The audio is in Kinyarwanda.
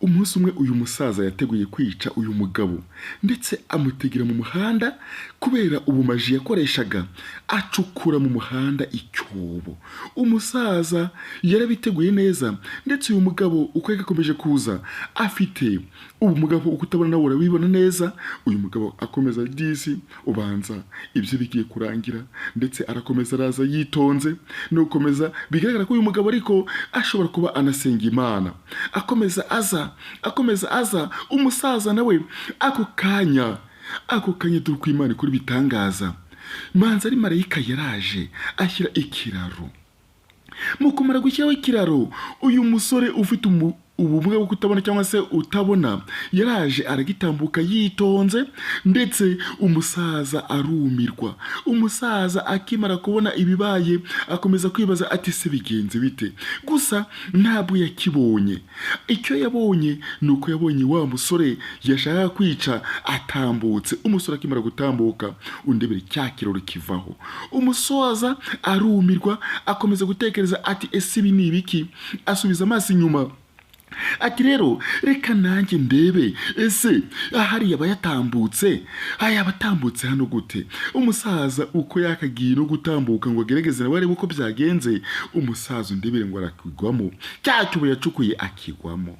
umunsi umwe uyu musaza yateguye kwica uyu mugabo ndetse amutegera mu muhanda kubera ubumaji yakoreshaga acukura mu muhanda icyobo. Umusaza yarabiteguye neza ndetse uyu mugabo uko yakomeje kuza afite ubu mugabo ukutabona nawe urabibona neza. Uyu mugabo akomeza disi ubanza ibyo bigiye kurangira ndetse arakomeza araza yitonze no gukomeza bigaragara ko uyu mugabo ariko ashobora kuba anasenga Imana. Akomeza aza umusaza nawe ako kanya turi ku Imana kuri bitangaza manza ari marayika yaraje ashyira ikiraro. Mu kumara gushyiraho ikiraro uyu musore ufite ubumuga bwo kutabona cyangwa se utabona yaraje aragitambuka yitonze ndetse umusaza arumirwa. Umusaza akimara kubona ibibaye akomeza kwibaza ati se bigenze bite, gusa ntabwo yakibonye. Icyo yabonye nuko yabonye wa musore yashaka kwica atambutse. Umusore akimara gutambuka undebere cya kiraro kivaho. Umusaza arumirwa akomeza gutekereza ati ese ibi ni ibiki, asubiza amaso inyuma ati rero reka nanjye ndebe ese ahari yabayatambutse abatambutse hano gute. Umusaza uko yakagiye no gutambuka ngo agerageze nawe arebe uko byagenze, umusaza undebere ngo arakigwamo cya cyobo yacukuye akigwamo.